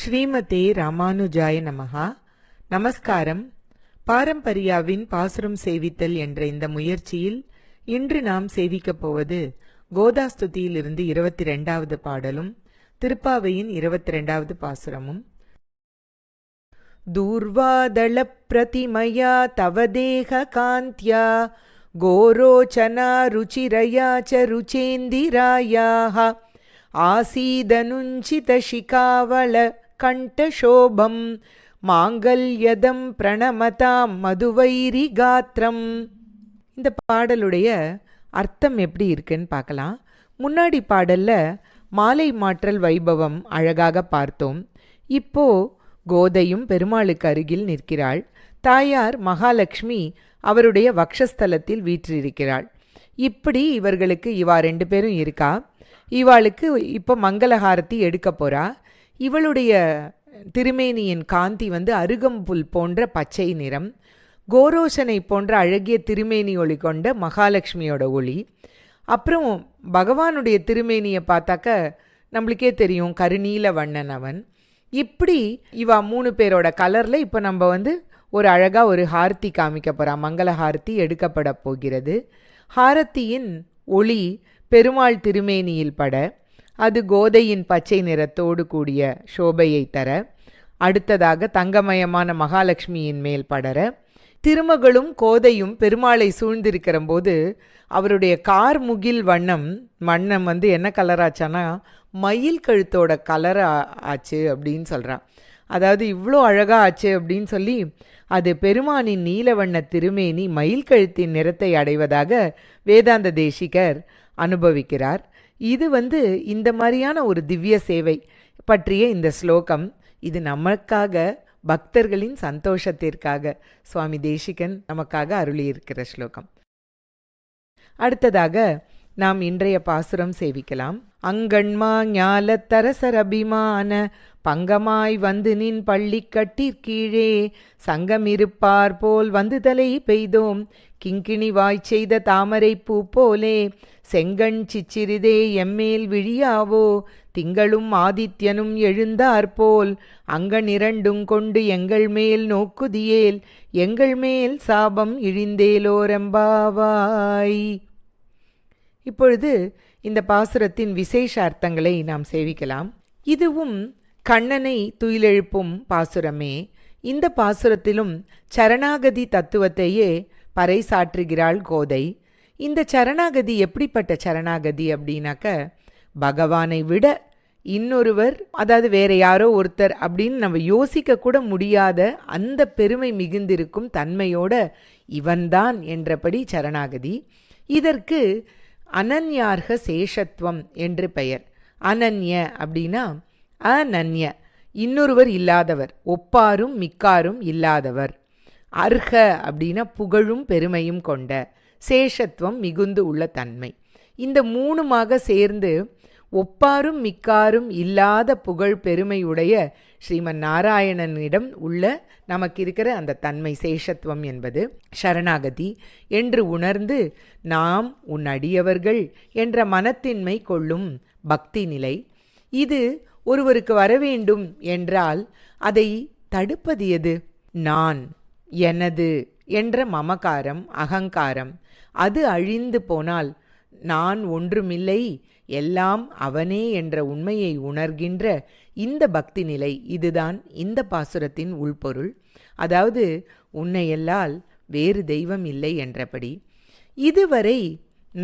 ஸ்ரீமதே ராமானுஜாய நமஹா. நமஸ்காரம். பாரம்பரியாவின் பாசுரம் சேவித்தல் என்ற இந்த முயற்சியில் இன்று நாம் சேவிக்கப் போவது கோதாஸ்துதியிலிருந்து 22வது பாடலும் திருப்பாவையின் 22வது பாசுரமும். தூர்வாதள பிரதிமயா தவதேக காந்த்யா கோரோச்சனா ருச்சிரயா ச ருச்சேந்திராயாஹ ஆசீதனுஞ்சித சிகாவள கண்டசோபம் மாங்கல்யதம் பிரணமதாம் மதுவைரி காத்திரம். இந்த பாடலுடைய அர்த்தம் எப்படி இருக்குன்னு பார்க்கலாம். முன்னாடி பாடல்ல மாலை மாற்றல் வைபவம் அழகாக பார்த்தோம். இப்போ கோதையும் பெருமாளுக்கு அருகில் நிற்கிறாள். தாயார் மகாலட்சுமி அவருடைய வக்ஷஸ்தலத்தில் வீற்றிருக்கிறாள். இப்படி இவர்களுக்கு இவா 2 பேரும் இருக்கா. இவாளுக்கு இப்போ மங்களஹாரத்தி எடுக்க போறா. இவளுடைய திருமேனியின் காந்தி அருகம்புல் போன்ற பச்சை நிறம், கோரோசனை போன்ற அழகிய திருமேனி ஒளி கொண்ட மகாலட்சுமியோட ஒளி. அப்புறம் பகவானுடைய திருமேனியை பார்த்தாக்க நம்மளுக்கே தெரியும், கருநீல வண்ணன் அவன். இப்படி இவா 3 பேரோட கலரில் இப்போ நம்ம ஒரு அழகாக ஒரு ஹாரத்தி காமிக்க போகிறா. மங்கள ஹாரத்தி எடுக்கப்பட போகிறது. ஹாரத்தியின் ஒளி பெருமாள் திருமேனியில் பட அது கோதையின் பச்சை நிறத்தோடு கூடிய சோபையை தர, அடுத்ததாக தங்கமயமான மகாலட்சுமியின் மேல் படர, திருமகளும் கோதையும் பெருமாளை சூழ்ந்திருக்கிற போது அவருடைய கார்முகில் வண்ணம் என்ன கலராச்சானா மயில் கழுத்தோட கலர் ஆச்சு அப்படின்னு சொல்கிறான். அதாவது இவ்வளோ அழகாக ஆச்சு அப்படின்னு சொல்லி அது பெருமானின் நீலவண்ண திருமேனி மயில் கழுத்தின் நிறத்தை அடைவதாக வேதாந்த தேசிகர் அனுபவிக்கிறார். இது இந்த மாதிரியான ஒரு திவ்ய சேவை பற்றிய இந்த ஸ்லோகம். இது நமக்காக, பக்தர்களின் சந்தோஷத்திற்காக சுவாமி தேசிகன் நமக்காக அருளியிருக்கிற ஸ்லோகம். அடுத்ததாக நாம் இன்றைய பாசுரம் சேவிக்கலாம். அங்கண்மா ஞாலத்தரசரபிமான பங்கமாய் நின் பள்ளிக்கட்டிற்கீழே சங்கமிருப்பார் போல் தலை பெய்தோம் கிங்கிணி வாய் செய்த தாமரை பூ போலே செங்கண் சிச்சிறிதே எம்மேல் விழியாவோ திங்களும் ஆதித்யனும் எழுந்தாற்போல் அங்கனிரண்டும் கொண்டு எங்கள் மேல் நோக்குதியேல் எங்கள் மேல் சாபம் இழிந்தேலோரெம்பாவாய். இப்பொழுது இந்த பாசுரத்தின் விசேஷ அர்த்தங்களை நாம் சேவிக்கலாம். இதுவும் கண்ணனை துயிலெழுப்பும் பாசுரமே. இந்த பாசுரத்திலும் சரணாகதி தத்துவத்தையே பறைசாற்றுகிறாள் கோதை. இந்த சரணாகதி எப்படிப்பட்ட சரணாகதி அப்படின்னாக்க, பகவானை விட இன்னொருவர், அதாவது வேற யாரோ ஒருத்தர் அப்படின்னு நம்ம யோசிக்க கூட முடியாத அந்த பெருமை மிகுந்திருக்கும் தன்மையோட இவன்தான் என்றபடி சரணாகதி. இதற்கு அனன்யார்க சேஷத்துவம் என்று பெயர். அனன்ய அப்படின்னா அனன்ய, இன்னொருவர் இல்லாதவர், ஒப்பாரும் மிக்காரும் இல்லாதவர். அர்ஹ அப்படின்னா புகழும் பெருமையும் கொண்ட, சேஷத்துவம் மிகுந்து உள்ள தன்மை. இந்த 3மாக சேர்ந்து ஒப்பாரும் மிக்காரும் இல்லாத புகழ் பெருமையுடைய ஸ்ரீமன் நாராயணனிடம் உள்ள நமக்கு இருக்கிற அந்த தன்மை சேஷத்துவம் என்பது சரணாகதி என்று உணர்ந்து நாம் உன் அடியவர்கள் என்ற மனத்தின்மை கொள்ளும் பக்தி நிலை. இது ஒருவருக்கு வரவேண்டும் என்றால் அதை தடுப்பது எது? நான், எனது என்ற மமகாரம், அகங்காரம். அது அழிந்து போனால் நான் ஒன்றுமில்லை, எல்லாம் அவனே என்ற உண்மையை உணர்கின்ற இந்த பக்தி நிலை, இதுதான் இந்த பாசுரத்தின் உள்பொருள். அதாவது உன்னையல்லால் வேறு தெய்வம் இல்லை என்றபடி. இதுவரை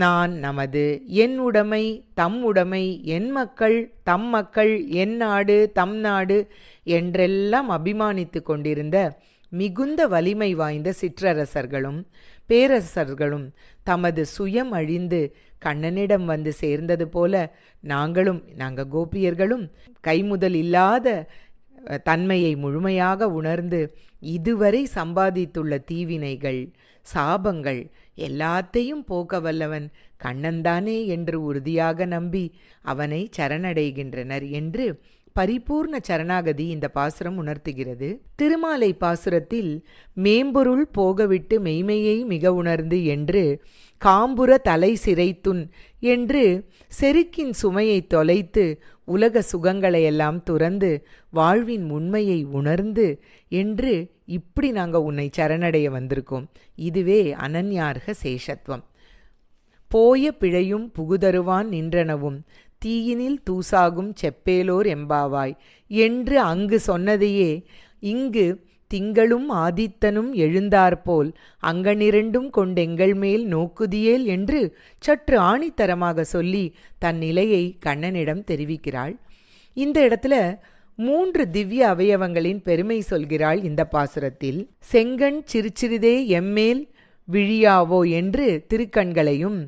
நான், நமது, என் உடைமை, தம் உடைமை, என் மக்கள், தம் மக்கள், என் நாடு, தம் நாடு என்றெல்லாம் அபிமானித்து கொண்டிருந்த மிகுந்த வலிமை வாய்ந்த சிற்றரசர்களும் பேரரசர்களும் தமது சுயம் அழிந்து கண்ணனிடம் சேர்ந்தது போல நாங்கள் கோபியர்களும் கைமுதல் இல்லாத தன்மையை முழுமையாக உணர்ந்து இதுவரை சம்பாதித்துள்ள தீவினைகள், சாபங்கள் எல்லாத்தையும் போக்க வல்லவன் கண்ணன்தானே என்று உறுதியாக நம்பி அவனை சரணடைகின்றனர் என்று பரிபூர்ண சரணாகதி இந்த பாசுரம் உணர்த்துகிறது. திருமாலை பாசுரத்தில் மேம்பொருள் போகவிட்டு மெய்மையை மிக உணர்ந்து என்று காம்புற தலை சிரைத்துன் என்று செருக்கின் சுமையை தொலைத்து உலக சுகங்களையெல்லாம் துறந்து வாழ்வின் உண்மையை உணர்ந்து என்று இப்படி நாங்கள் உன்னை சரணடைய வந்திருக்கோம். இதுவே அனன்யார்க சேஷத்துவம். போய பிழையும் புகுதருவான் நின்றனவும் தீயினில் தூசாகும் செப்பேலோர் எம்பாவாய் என்று அங்கு சொன்னதையே இங்கு திங்களும் ஆதித்தனும் எழுந்தாற்போல் அங்கனிரண்டும் கொண்டெங்கள் மேல் நோக்குதியேல் என்று சற்று ஆணித்தரமாக சொல்லி தன் நிலையை கண்ணனிடம் தெரிவிக்கிறாள். இந்த இடத்துல 3 திவ்ய அவயவங்களின் பெருமை சொல்கிறாள் இந்த பாசுரத்தில். செங்கண் சிறுசிறிதே எம்மேல் விழியாவோ என்று திருக்கண்களையும்,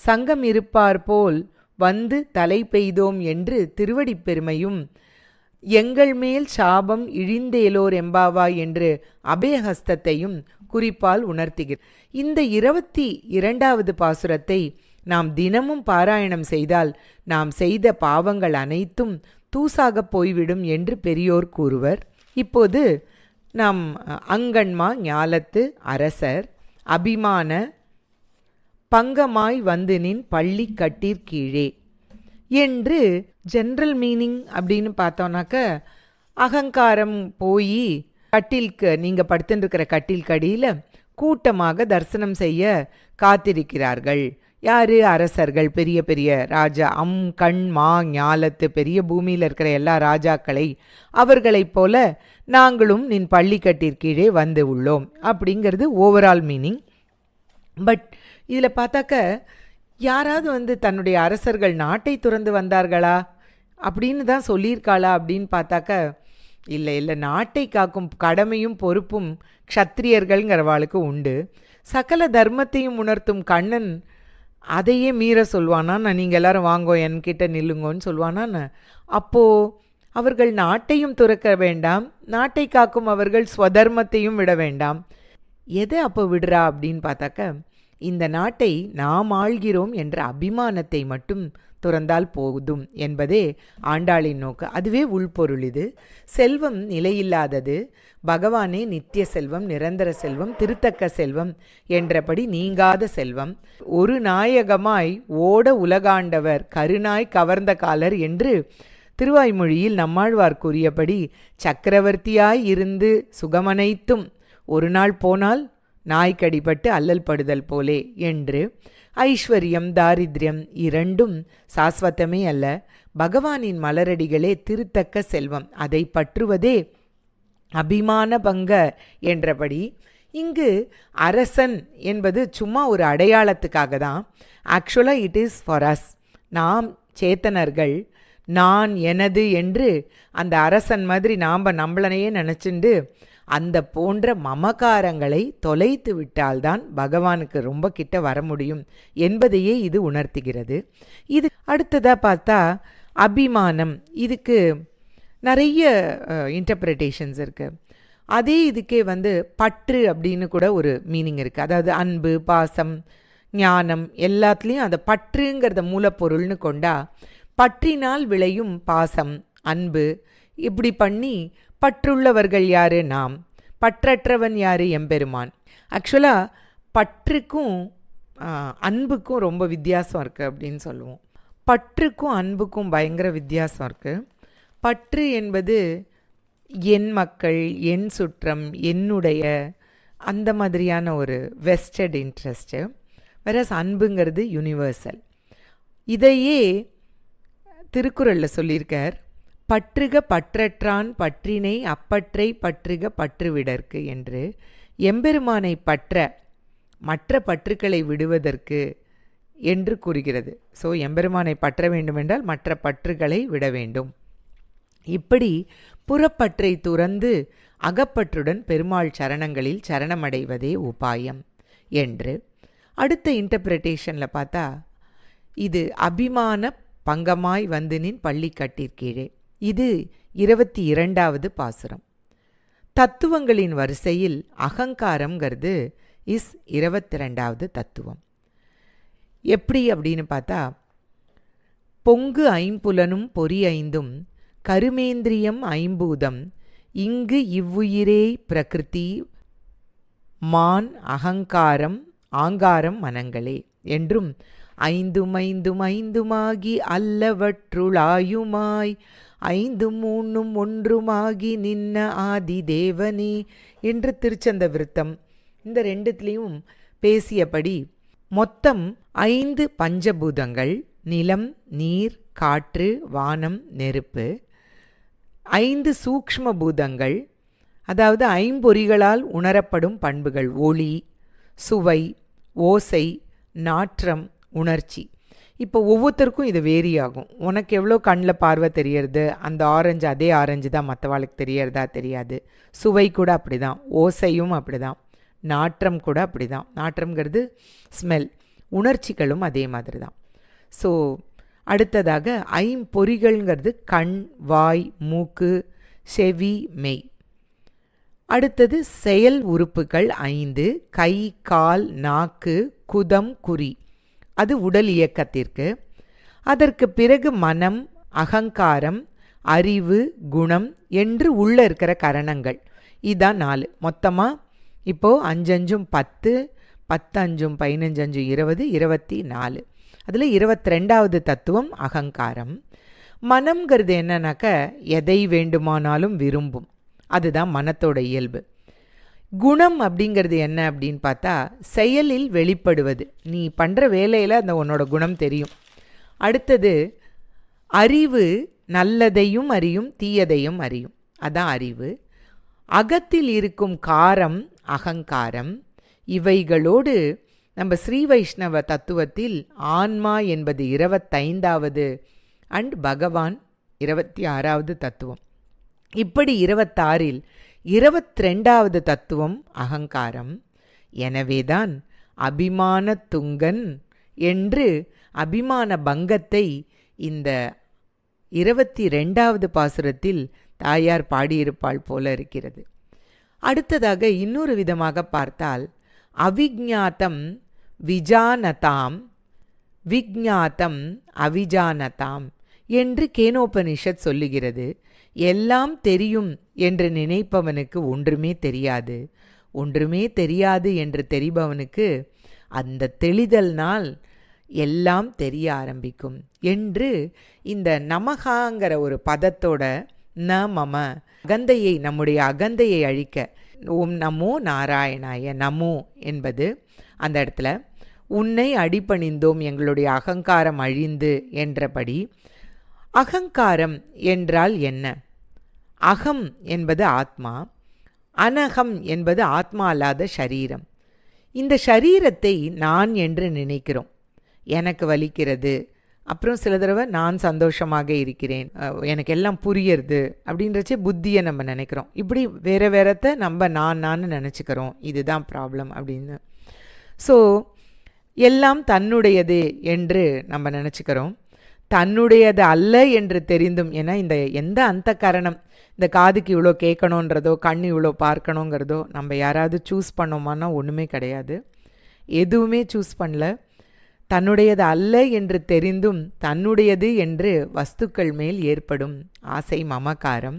சங்கம் இருப்பார் போல் வந்து தலை பெய்தோம் என்று திருவடிப் பெருமையும், எங்கள் மேல் சாபம் இழிந்தேலோர் எம்பாவாய் என்று அபயஹஸ்தத்தையும் குறிப்பால் உணர்த்துகிறார். இந்த 22வது பாசுரத்தை நாம் தினமும் பாராயணம் செய்தால் நாம் செய்த பாவங்கள் அனைத்தும் தூசாகப் போய்விடும் என்று பெரியோர் கூறுவர். இப்போது நாம் அங்கண்மா ஞாலத்து அரசர் அபிமான பங்கமாய் வந்து நின் பள்ளி கட்டிற்கீழே என்று ஜென்ரல் மீனிங் அப்படின்னு பார்த்தோன்னாக்க, அகங்காரம் போய் கட்டிலுக்கு நீங்கள் படுத்துட்டுருக்கிற கட்டில் கடியில் கூட்டமாக தரிசனம் செய்ய காத்திருக்கிறார்கள். யார்? அரசர்கள், பெரிய பெரிய ராஜா, கண் மா ஞாலத்து பெரிய பூமியில் இருக்கிற எல்லா ராஜாக்களை, அவர்களைப் போல நாங்களும் நின் பள்ளி கட்டிற்கீழே வந்து உள்ளோம் அப்படிங்கிறது ஓவரால் மீனிங். பட் இதில் பார்த்தாக்க யாராவது வந்து தன்னுடைய அரசர்கள் நாட்டை துறந்து வந்தார்களா அப்படின்னு தான் சொல்லியிருக்காளா அப்படின்னு பார்த்தாக்க இல்லை, நாட்டை காக்கும் கடமையும் பொறுப்பும் க்ஷத்திரியர்கள்ங்கிறவாளுக்கு உண்டு. சகல தர்மத்தையும் உணர்த்தும் கண்ணன் அதையே மீற சொல்வானா? நீங்கள் எல்லாரும் வாங்கோ என்கிட்ட நில்லுங்கோன்னு சொல்வானா? அப்போது அவர்கள் நாட்டையும் துறக்க வேண்டாம், நாட்டை காக்கும் அவர்கள் ஸ்வதர்மத்தையும் விட வேண்டாம். எதை அப்போ விடுறா அப்படின்னு பார்த்தாக்க, இந்த நாட்டை நாம் ஆள்கிறோம் என்ற அபிமானத்தை மட்டும் துறந்தால் போதும் என்பதே ஆண்டாளின் நோக்கு. அதுவே உள்பொருள். இது செல்வம் நிலையில்லாதது, பகவானே நித்திய செல்வம், நிரந்தர செல்வம், திருத்தக்க செல்வம் என்றபடி நீங்காத செல்வம். ஒரு நாயகமாய் ஓட உலகாண்டவர் கருநாய் கவர்ந்த காலர் என்று திருவாய்மொழியில் நம்மாழ்வார் கூறியபடி சக்கரவர்த்தியாய் இருந்து சுகமனைத்தும் ஒரு நாள் போனால் நாய்க்கடிபட்டு அல்லல் படுதல் போலே என்று ஐஸ்வர்யம் தாரித்யம் இரண்டும் சாஸ்வதமே அல்ல. பகவானின் மலரடிகளே திருத்தக்க செல்வம். அதை பற்றுவதே அபிமான பங்க என்றபடி இங்கு அரசன் என்பது சும்மா ஒரு அடையாளத்துக்காக தான். ஆக்சுவலாக இட் இஸ் ஃபார் அஸ். நாம் சேத்தனர்கள் நான் எனது என்று அந்த அரசன் மாதிரி நாம் நம்மளனையே நினச்சிண்டு அந்த போன்ற மமகாரங்களை தொலைத்து விட்டால்தான் பகவானுக்கு ரொம்ப கிட்ட வர முடியும் என்பதையே இது உணர்த்துகிறது. இது அடுத்ததாக பார்த்தா அபிமானம். இதுக்கு நிறைய இன்டர்பிரிட்டேஷன்ஸ் இருக்குது. அதே இதுக்கே வந்து பற்று அப்படின்னு கூட ஒரு மீனிங் இருக்குது. அதாவது அன்பு, பாசம், ஞானம் எல்லாத்துலேயும் அந்த பற்றுங்கிறத மூலப்பொருள்னு கொண்டா பற்றினால் விளையும் பாசம், அன்பு, இப்படி பண்ணி பற்றுள்ளவர்கள் யார்? நாம். பற்றற்றவன் யார்? எம்பெருமான். ஆக்சுவலாக பற்றுக்கும் அன்புக்கும் ரொம்ப வித்தியாசம் இருக்குது அப்படின்னு சொல்லுவோம். பற்றுக்கும் அன்புக்கும் பயங்கர வித்தியாசம் இருக்குது. பற்று என்பது என் மக்கள், என் சுற்றம், என்னுடைய அந்த மாதிரியான ஒரு வெஸ்டட் இன்ட்ரெஸ்ட்டு. வேறஸ் அன்புங்கிறது யூனிவர்சல். இதையே திருக்குறளில் சொல்லியிருக்கார். பற்றுக பற்றற்றான் பற்றினை அப்பற்றை பற்றுக பற்றுவிடற்கு என்று. எம்பெருமானை பற்ற மற்ற பற்றுக்களை விடுவதற்கு என்று கூறுகிறது. ஸோ எம்பெருமானை பற்ற வேண்டுமென்றால் மற்ற பற்றுகளை விட வேண்டும். இப்படி புறப்பற்றை துறந்து அகப்பற்றுடன் பெருமாள் சரணங்களில் சரணமடைவதே உபாயம் என்று. அடுத்த இன்டர்பிரிட்டேஷனில் பார்த்தா இது அபிமான பங்கமாய் வந்து நின் பள்ளி கட்டிற்கீழே. இது 22வது பாசுரம். தத்துவங்களின் வரிசையில் அகங்காரம்ங்கிறது இஸ் 22வது தத்துவம். எப்படி அப்படின்னு பார்த்தா, பொங்கு ஐம்புலனும் பொறி ஐந்தும் கருமேந்திரியம் ஐம்பூதம் இங்கு இவ்வுயிரே பிரகிருதி மான் அகங்காரம் ஆங்காரம் மனங்களே என்றும் ஐந்தும் ஐந்தும் ஐந்துமாகி அல்லவற்றுளாயுமாய் ஐந்தும் மூன்றும் ஒன்றுமாகி நின்ன ஆதி தேவனே என்று திருச்சந்த விருத்தம். இந்த ரெண்டுத்துலேயும் பேசியபடி மொத்தம் 5 பஞ்சபூதங்கள், நிலம், நீர், காற்று, வானம், நெருப்பு. 5 சூக்ஷ்ம பூதங்கள், அதாவது ஐம்பொறிகளால் உணரப்படும் பண்புகள், ஒளி, சுவை, ஓசை, நாற்றம், உணர்ச்சி. இப்போ ஒவ்வொருத்தருக்கும் இது வேரி ஆகும். உனக்கு எவ்வளோ கண்ணில் பார்வை தெரியறது, அந்த ஆரஞ்சு அதே ஆரஞ்சு தான் மற்றவாளுக்கு தெரியறதா தெரியாது. சுவை கூட அப்படி தான், ஓசையும் அப்படி தான், நாற்றம் கூட அப்படி தான். நாற்றம்ங்கிறது ஸ்மெல். உணர்ச்சிகளும் அதே மாதிரி தான். ஸோ அடுத்ததாக ஐம்பொறிகள்ங்கிறது கண், வாய், மூக்கு, செவி, மெய். அடுத்தது செயல் உறுப்புகள் 5, கை, கால், நாக்கு, குதம், குறி. அது உடல் இயக்கத்திற்கு. அதற்கு பிறகு மனம், அகங்காரம், அறிவு, குணம் என்று உள்ள இருக்கிற கரணங்கள். இதுதான் 4. மொத்தமாக இப்போது 5 5 10, 10 5 15 5 20, 24. அதில் 22வது தத்துவம் அகங்காரம். மனம்ங்கிறது என்னன்னாக்க எதை வேண்டுமானாலும் விரும்பும். அதுதான் மனத்தோட இயல்பு. குணம் அப்படிங்கிறது என்ன அப்படின்னு பார்த்தா செயலில் வெளிப்படுவது. நீ பண்ணுற வேலையில் அந்த உன்னோட குணம் தெரியும். அடுத்தது அறிவு, நல்லதையும் அறியும் தீயதையும் அறியும். அதான் அறிவு. அகத்தில் இருக்கும் காரம் அகங்காரம். இவைகளோடு நம்ம ஸ்ரீ வைஷ்ணவ தத்துவத்தில் ஆன்மா என்பது 25வது அண்ட் பகவான் 26வது தத்துவம். இப்படி 26இல் 22வது தத்துவம் அகங்காரம். எனவேதான் அபிமான துங்கன் என்று அபிமான பங்கத்தை இந்த 22வது பாசுரத்தில் தாயார் பாடியிருப்பாள் போல இருக்கிறது. அடுத்ததாக இன்னொரு விதமாக பார்த்தால் அவிஜ்ஞாதம் விஜானதாம் விஜ்ஞாதம் அவிஜானதாம் என்று கேனோபனிஷத் சொல்லுகிறது. எல்லாம் தெரியும் என்று நினைப்பவனுக்கு ஒன்றுமே தெரியாது, ஒன்றுமே தெரியாது என்று தெரிபவனுக்கு அந்த தெளிதல்னால் எல்லாம் தெரிய ஆரம்பிக்கும் என்று இந்த நமகாங்கிற ஒரு பதத்தோட ந மம அகந்தையை, நம்முடைய அகந்தையை அழிக்க ஓம் நமோ நாராயணாய நமோ என்பது அந்த இடத்துல உன்னை அடிபணிந்தோம் எங்களுடைய அகங்காரம் அழிந்து என்றபடி. அகங்காரம் என்றால் என்ன? அகம் என்பது ஆத்மா, அனகம் என்பது ஆத்மா அல்லாத ஷரீரம். இந்த ஷரீரத்தை நான் என்று நினைக்கிறோம். எனக்கு வலிக்கிறது, அப்புறம் சில தடவை நான் சந்தோஷமாக இருக்கிறேன், எனக்கு எல்லாம் புரியுறது அப்படின்றச்சே புத்தியை நம்ம நினைக்கிறோம். இப்படி வேறு வேறத்தை நம்ம நான் நினச்சிக்கிறோம். இதுதான் ப்ராப்ளம் அப்படின்னு. ஸோ எல்லாம் தன்னுடையது என்று நம்ம நினச்சிக்கிறோம். தன்னுடையது அல்ல என்று தெரிந்தும், ஏன்னா இந்த எந்த அந்த கரணம், இந்த காதுக்கு இவ்வளோ கேட்கணுன்றதோ கண் இவ்வளோ பார்க்கணுங்கிறதோ நம்ம யாராவது சூஸ் பண்ணோமான்னா ஒன்றுமே கிடையாது. எதுவுமே சூஸ் பண்ணல. தன்னுடையது அல்ல என்று தெரிந்தும் தன்னுடையது என்று வஸ்துக்கள் மேல் ஏற்படும் ஆசை மமகாரம்.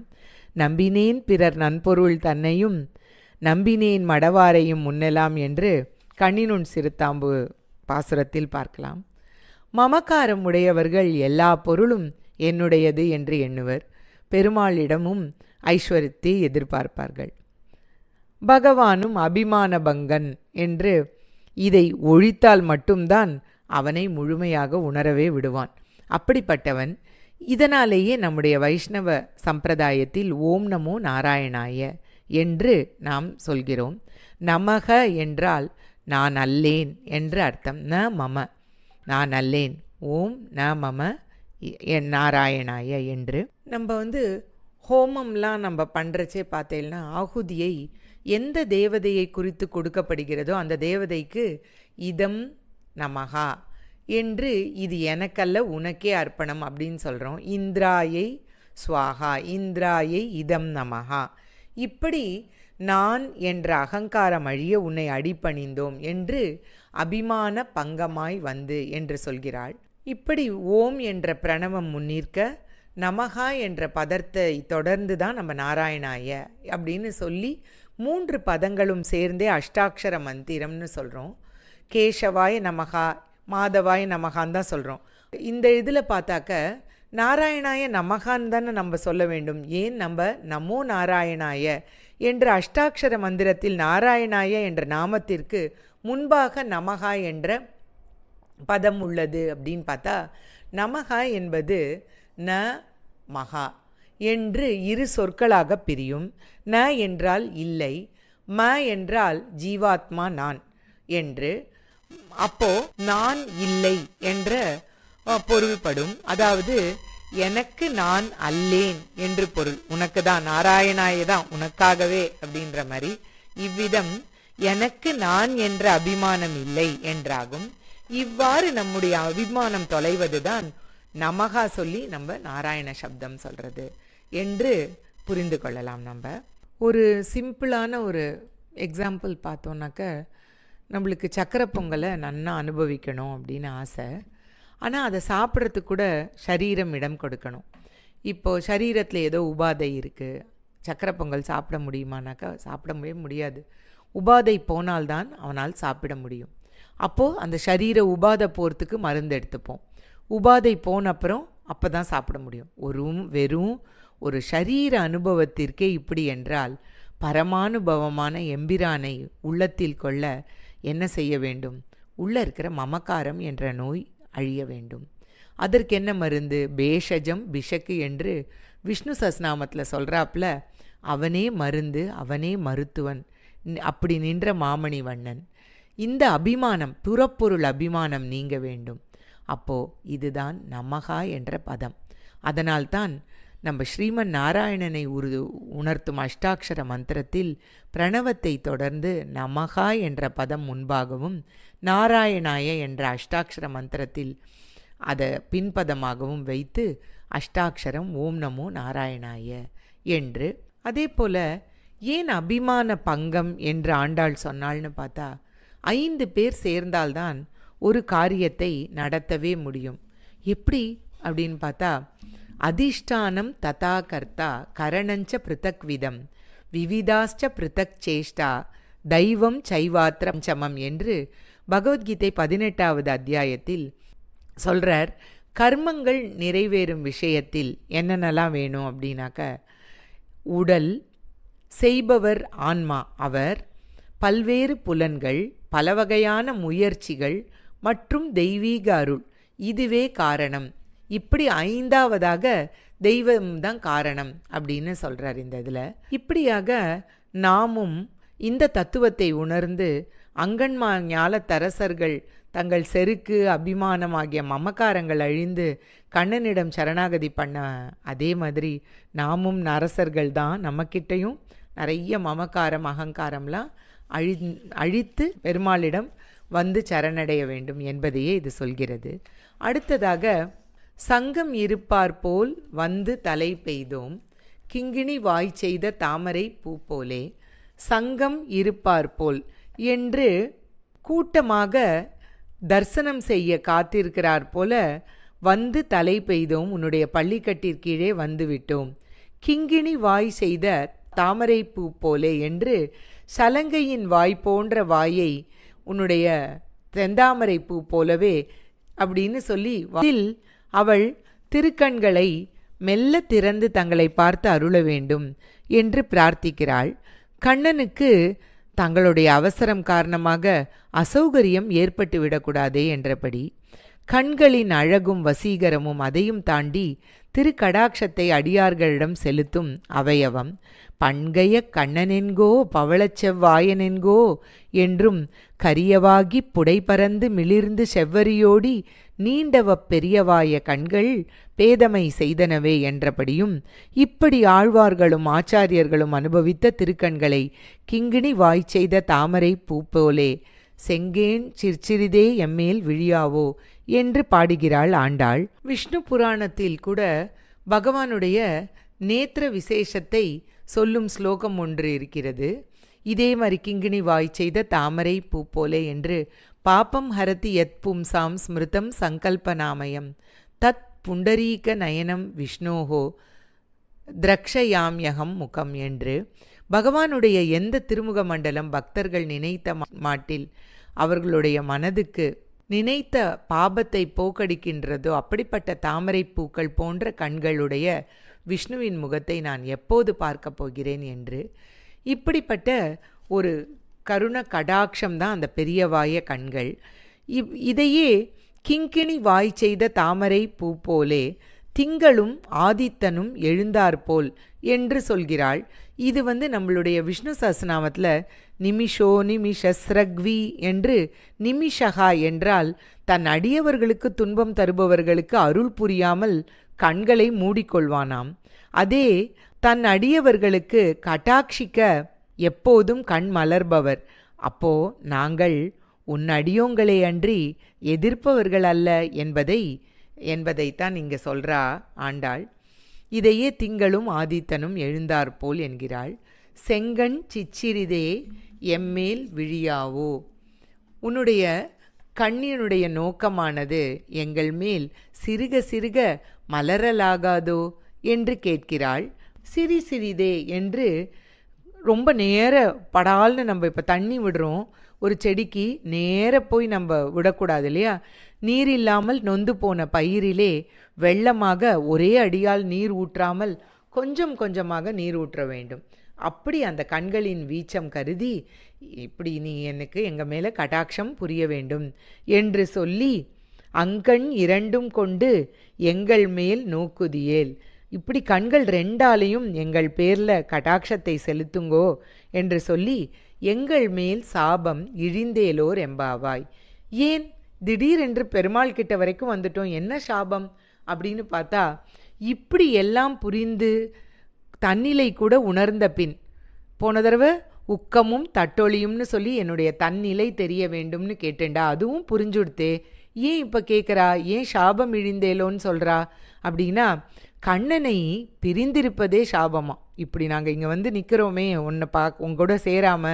நம்பினேன் பிறர் நன்பொருள் தன்னையும் நம்பினேன் மடவாரையும் முன்னெல்லாம் என்று கண்ணினுன் சிறுத்தாம்பு பாசுரத்தில் பார்க்கலாம். மமக்காரம் உடையவர்கள் எல்லா பொருளும் என்னுடையது என்று எண்ணுவர். பெருமாளிடமும் ஐஸ்வர்யத்தை எதிர்பார்ப்பார்கள். பகவானும் அபிமான பங்கன் என்று இதை ஒழித்தால் மட்டும்தான் அவனை முழுமையாக உணரவே விடுவான். அப்படிப்பட்டவன். இதனாலேயே நம்முடைய வைஷ்ணவ சம்பிரதாயத்தில் ஓம் நமோ நாராயணாய என்று நாம் சொல்கிறோம். நமக என்றால் நான் அல்லேன் என்று அர்த்தம். ந மம, நான் அல்லேன். ஓம் ந மம நாராயணாய என்று. நம்ம ஹோமம்லாம் நம்ம பண்ணுறச்சே பார்த்தேன்னா ஆகுதியை எந்த தேவதையை குறித்து கொடுக்கப்படுகிறதோ அந்த தேவதைக்கு இதம் நமகா என்று, இது எனக்கல்ல உனக்கே அர்ப்பணம் அப்படின்னு சொல்கிறோம். இந்திராயை ஸ்வாகா, இந்திராயை இதம் நமகா. இப்படி நான் என்ற அகங்காரம் அழிய உன்னை அடிபணிந்தோம் என்று அபிமான பங்கமாய் வந்து என்று சொல்கிறாள். இப்படி ஓம் என்ற பிரணவம் முன்னிற்க நமகா என்ற பதத்தை தொடர்ந்து தான் நம்ம நாராயணாய அப்படின்னு சொல்லி 3 பதங்களும் சேர்ந்தே அஷ்டாட்சர மந்திரம்னு சொல்கிறோம். கேசவாய நமகா மாதவாய நமகான் தான் சொல்கிறோம். இந்த இதில் பார்த்தாக்க நாராயணாய நமகான் தானே நம்ம சொல்ல வேண்டும். ஏன் நம்ம நமோ நாராயணாய என்ற அஷ்டாட்சர மந்திரத்தில் நாராயணாய என்ற நாமத்திற்கு முன்பாக நமகா என்ற பதம் உள்ளது அப்படின்னு பார்த்தா, நமகா என்பது ந மகா என்று இரு சொற்களாக பிரியும். ந என்றால் இல்லை, ம என்றால் ஜீவாத்மா நான் என்று. அப்போ நான் இல்லை என்ற பொருள்படும். அதாவது எனக்கு நான் அல்லேன் என்று பொருள். உனக்கு தான், நாராயணாய தான், உனக்காகவே அப்படின்ற மாதிரி. இவ்விதம் எனக்கு நான் என்ற அபிமானம் இல்லை என்றாகும். இவ்வாறு நம்முடைய அபிமானம் தொலைவதுதான் நமகா சொல்லி நம்ம நாராயண சப்தம் சொல்றது என்று புரிந்து கொள்ளலாம். நம்ம ஒரு சிம்பிளான ஒரு எக்ஸாம்பிள் பார்த்தோன்னாக்க, நம்மளுக்கு சக்கரை பொங்கலை நன்னா அனுபவிக்கணும் அப்படின்னு ஆசை. ஆனால் அதை சாப்பிட்றதுக்கு கூட சரீரம் இடம் கொடுக்கணும். இப்போது சரீரத்தில் ஏதோ உபாதை இருக்குது, சக்கரை பொங்கல் சாப்பிட முடியுமானாக்கா சாப்பிடவே முடியாது. உபாதை போனால்தான் அவனால் சாப்பிட முடியும். அப்போது அந்த சரீர உபாதை போகிறதுக்கு மருந்து எடுத்துப்போம். உபாதை போன அப்புறம் அப்போ தான் சாப்பிட முடியும். வெறும் ஒரு சரீர அனுபவத்திற்கே இப்படி என்றால், பரமானுபவமான எம்பிரானை உள்ளத்தில் கொள்ள என்ன செய்ய வேண்டும்? உள்ளே இருக்கிற மமக்காரம் என்ற நோய் அழிய வேண்டும். அதற்கு என்ன மருந்து? பேஷஜம் பிஷக்கு என்று விஷ்ணு சஸ்நாமத்தில் சொல்கிறாப்புல, அவனே மருந்து, அவனே மருத்துவன், அப்படி நின்ற மாமணி வண்ணன். இந்த அபிமானம், புறப்பொருள் அபிமானம் நீங்க வேண்டும். அப்போது இதுதான் நமகா என்ற பதம். அதனால்தான் நம்ம ஸ்ரீமன் நாராயணனை உணர்த்தும் அஷ்டாட்சர மந்திரத்தில் பிரணவத்தை தொடர்ந்து நமகா என்ற பதம் முன்பாகவும், நாராயணாய என்ற அஷ்டாட்சர மந்திரத்தில் அதை பின்பதமாகவும் வைத்து அஷ்டாட்சரம் ஓம் நமோ நாராயணாய என்று. அதே போல் ஏன் அபிமான பங்கம் என்று ஆண்டாள் சொன்னாள்னு பார்த்தா, 5 பேர் சேர்ந்தால்தான் ஒரு காரியத்தை நடத்தவே முடியும். எப்படி அப்படின்னு பார்த்தா, அதிஷ்டானம் ததா கர்த்தா கரணஞ்ச பிருத்தக் விதம் விவிதாஷ்ட பிருத்தக் சேஷ்டா தெய்வம் சைவாத்திரம் சமம் என்று பகவத்கீதை 18வது அத்தியாயத்தில் சொல்கிறார். கர்மங்கள் நிறைவேறும் விஷயத்தில் என்னென்னலாம் வேணும் அப்படின்னாக்க, உடல் செய்பவர் ஆன்மா, அவர் பல்வேறு புலன்கள், பல வகையான முயற்சிகள் மற்றும் தெய்வீக அருள், இதுவே காரணம். இப்படி 5வதாக தெய்வம்தான் காரணம் அப்படின்னு சொல்கிறார் இந்த இதில். இப்படியாக நாமும் இந்த தத்துவத்தை உணர்ந்து அங்கன்மா ஞால தரசர்கள் தங்கள் செருக்கு அபிமானம் ஆகிய மமக்காரங்கள் அழிந்து கண்ணனிடம் சரணாகதி பண்ண அதே மாதிரி நாமும் நரசர்கள் தான். நம்மக்கிட்டையும் நிறைய மமக்காரம் அகங்காரம்லாம் அழித்து பெருமாளிடம் வந்து சரணடைய வேண்டும் என்பதையே இது சொல்கிறது. அடுத்ததாக, சங்கம் இருப்பார் போல் வந்து தலை பெய்தோம் கிங்கிணி வாய் செய்த தாமரை பூ போலே. சங்கம் இருப்பார் போல் என்று கூட்டமாக தரிசனம் செய்ய காத்திருக்கிறார் போல வந்து தலை பெய்தோம், உன்னுடைய பள்ளிக்கட்டிற்கீழே வந்து விட்டோம். கிங்கிணி வாய் செய்த தாமரை பூ போலே என்று சலங்கையின் வாய் போன்ற வாயை உன்னுடைய செந்தாமரை பூ போலவே அப்படின்னு சொல்லி அவள் திருக்கண்களை மெல்ல திறந்து தங்களை பார்த்து அருள வேண்டும் என்று பிரார்த்திக்கிறாள். கண்ணனுக்கு தங்களுடைய அவசரம் காரணமாக அசௌகரியம் ஏற்பட்டு விடக்கூடாதே என்றபடி கண்களின் அழகும் வசீகரமும் அதையும் தாண்டி திருக்கடாட்சத்தை அடியார்களிடம் செலுத்தும் அவயவம் பண்கைய கண்ணனென்கோ பவளச்செவ்வாயனென்கோ என்றும் கரியவாகி புடைபறந்து மிளிர்ந்து செவ்வரியோடி நீண்டவ பெரியவாய கண்கள் பேதமை செய்தனவே என்றபடியும் இப்படி ஆழ்வார்களும் ஆச்சாரியர்களும் அனுபவித்த திருக்கண்களை கிங்கிணி வாய் செய்த தாமரை பூ போலே செங்கேன் சிற்சிறிதே எம்மேல் விழியாவோ என்று பாடுகிறாள் ஆண்டாள். விஷ்ணு புராணத்தில் கூட பகவானுடைய நேத்திர விசேஷத்தை சொல்லும் ஸ்லோகம் ஒன்று இருக்கிறது. இதே மாதிரி கிங்கிணி வாய் செய்த தாமரை பூ போலே என்று பாப்பம் ஹரதி யத் பும்சாம் ஸ்மிருதம் சங்கல்பநாமயம் தத் புண்டரீக நயனம் விஷ்ணோஹோ திரக்ஷயாம்யகம் முகம் என்று பகவானுடைய எந்த திருமுக மண்டலம் பக்தர்கள் நினைத்த மாட்டில் அவர்களுடைய மனதுக்கு நினைத்த பாபத்தை போக்கடிக்கின்றதோ அப்படிப்பட்ட தாமரை பூக்கள் போன்ற கண்களுடைய விஷ்ணுவின் முகத்தை நான் எப்போது பார்க்க போகிறேன் என்று இப்படிப்பட்ட ஒரு கருண கடாட்சம்தான் அந்த பெரியவாய கண்கள். இதையே கிங்கிணி வாய் செய்த தாமரை பூ போலே திங்களும் ஆதித்தனும் எழுந்தாற்போல் என்று சொல்கிறாள். இது நம்மளுடைய விஷ்ணு சஹஸ்ரநாமத்தில் நிமிஷோ நிமிஷஸ்ரக்வி என்று நிமிஷகா என்றால் தன் அடியவர்களுக்கு துன்பம் தருபவர்களுக்கு அருள் புரியாமல் கண்களை மூடிக்கொள்வானாம். அதே தன் அடியவர்களுக்கு கட்டாட்சிக்க எப்போதும் கண் மலர்பவர். அப்போ நாங்கள் உன் அடியோங்களே அன்றி எதிர்ப்பவர்கள் அல்ல என்பதைத்தான் இங்கே சொல்கிறா ஆண்டாள். இதையே திங்களும் ஆதித்தனும் எழுந்தாற்போல் என்கிறாள். செங்கண் சிச்சிறிதே எம்மேல் விழியாவோ, உன்னுடைய கண்ணினுடைய நோக்கமானது எங்கள் மேல் சிறுக சிறுக மலரலாகாதோ என்று கேட்கிறாள். சிறிதே என்று ரொம்ப நேர படால்னு நம்ம இப்போ தண்ணி விடுறோம், ஒரு செடிக்கு நேர போய் நம்ம விடக்கூடாது இல்லையா? நீர் இல்லாமல் நொந்து போன பயிரிலே வெள்ளமாக ஒரே அடியால் நீர் ஊற்றாமல் கொஞ்சம் கொஞ்சமாக நீர் ஊற்ற வேண்டும். அப்படி அந்த கண்களின் வீச்சம் கருதி இப்படி நீ எனக்கு எங்கள் மேலே கடாட்சம் புரிய வேண்டும் என்று சொல்லி அங்கண் இரண்டும் கொண்டு எங்கள் மேல் நோக்குதியேல், இப்படி கண்கள் ரெண்டாலையும் எங்கள் பேரில் கடாட்சத்தை செலுத்துங்கோ என்று சொல்லி எங்கள் மேல் சாபம் இழிந்தேலோர் எம்பாவாய். ஏன் திடீரென்று பெருமாள் கிட்ட வரைக்கும் வந்துட்டோம், என்ன சாபம் அப்படின்னு பார்த்தா, இப்படி எல்லாம் புரிந்து தன்னிலை கூட உணர்ந்த பின், போன தடவை உக்கமும் தட்டொழியும்னு சொல்லி என்னுடைய தன்னிலை தெரிய வேண்டும்னு கேட்டேன்டா, அதுவும் புரிஞ்சுடுத்தே, ஏன் இப்போ கேட்குறா, ஏன் சாபம் இழிந்தேலோன்னு சொல்கிறா அப்படின்னா, கண்ணனை பிரிந்திருப்பதே சாபமா. இப்படி நாங்கள் இங்கே நிற்கிறோமே உன்னை உங்கூட சேராம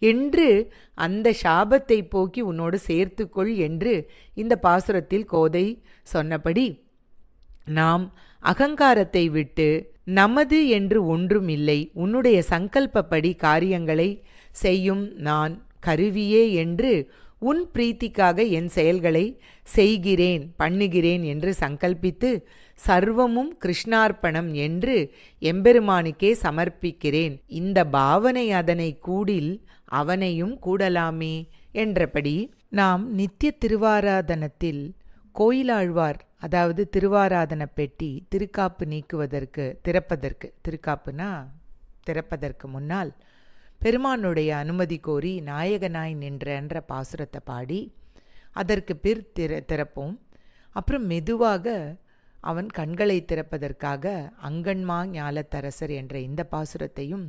என்று அந்த சாபத்தை போக்கி உன்னோடு சேர்த்துக்கொள் என்று இந்த பாசுரத்தில் கோதை சொன்னபடி நாம் அகங்காரத்தை விட்டு நமது என்று ஒன்றும் இல்லை, உன்னுடைய சங்கல்பப்படி காரியங்களை செய்யும் நான் கருவியே என்று உன் பிரீத்திக்காக என் செயல்களை செய்கிறேன் பண்ணுகிறேன் என்று சங்கல்பித்து சர்வமும் கிருஷ்ணார்ப்பணம் என்று எம்பெருமானுக்கே சமர்ப்பிக்கிறேன். இந்த பாவனை அதனை கூடில் அவனையும் கூடலாமே என்றபடி நாம் நித்திய திருவாராதனத்தில் கோயிலாழ்வார், அதாவது திருவாராதன பெட்டி திருக்காப்பு நீக்குவதற்கு திருக்காப்புனா திறப்பதற்கு முன்னால் பெருமானுடைய அனுமதி கோரி நாயகனாய் நின்ற பாசுரத்தை பாடி அதற்கு பிற் திறப்போம். அப்புறம் மெதுவாக அவன் கண்களை திறப்பதற்காக அங்கன்மா ஞாலத்தரசர் என்ற இந்த பாசுரத்தையும்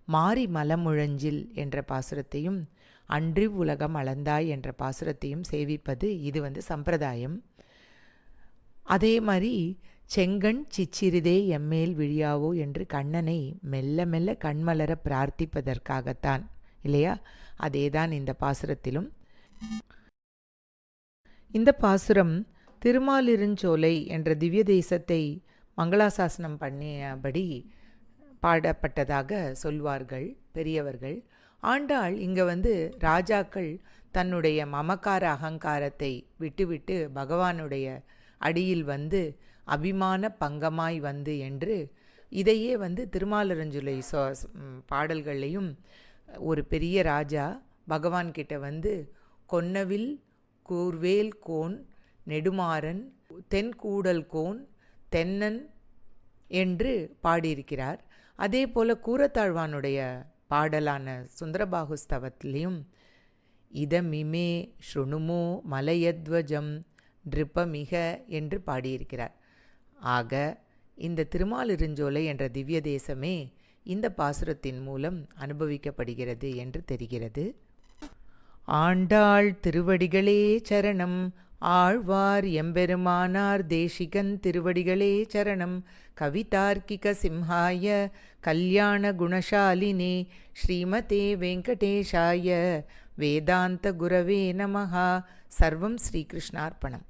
மாரி மலமுழஞ்சில் என்ற பாசுரத்தையும் அன்றி உலகம் அளந்தாய் என்ற பாசுரத்தையும் சேவிப்பது இது சம்பிரதாயம். அதே மாதிரி செங்கண் சிச்சிறிதே எம்மேல் விழியாவோ என்று கண்ணனை மெல்ல மெல்ல கண்மலர பிரார்த்திப்பதற்காகத்தான் இல்லையா? அதேதான் இந்த பாசுரத்திலும். இந்த பாசுரம் திருமாலிருஞ்சோலை என்ற திவ்ய தேசத்தை மங்களாசாசனம் பண்ணியபடி பாடப்பட்டதாக சொல்வார்கள் பெரியவர்கள். ஆண்டாள் இங்கே ராஜாக்கள் தன்னுடைய மமக்கார அகங்காரத்தை விட்டுவிட்டு பகவானுடைய அடியில் அபிமான பங்கமாய் என்று இதையே திருமாலிருஞ்சோலை பாடல்கள்லையும் ஒரு பெரிய ராஜா பகவான் கிட்ட கொன்னவில் கூர்வேல் கோன் நெடுமாறன் தென்கூடல் கோன் தென்னன் என்று பாடியிருக்கிறார். அதே போல் கூரத்தாழ்வானுடைய பாடலான சுந்தரபாகுஸ்தவத்திலையும் இதமிமே ஸ்ருணுமோ மலையத்வஜம் நிருபமிக என்று பாடியிருக்கிறார். ஆக இந்த திருமாலிருஞ்சோலை என்ற திவ்ய தேசமே இந்த பாசுரத்தின் மூலம் அனுபவிக்கப்படுகிறது என்று தெரிகிறது. ஆண்டாள் திருவடிகளே சரணம். ஆழ்வார் எம்பெருமானார் தேசிகன் திருவடிகளே சரணம். கவிதார்க்கிக சிம்ஹாய கல்யாண குணசாலினே ஸ்ரீமதே வெங்கடேஷாய வேதாந்த குரவே நமஹ. சர்வம் ஸ்ரீகிருஷ்ணார்ப்பணம்.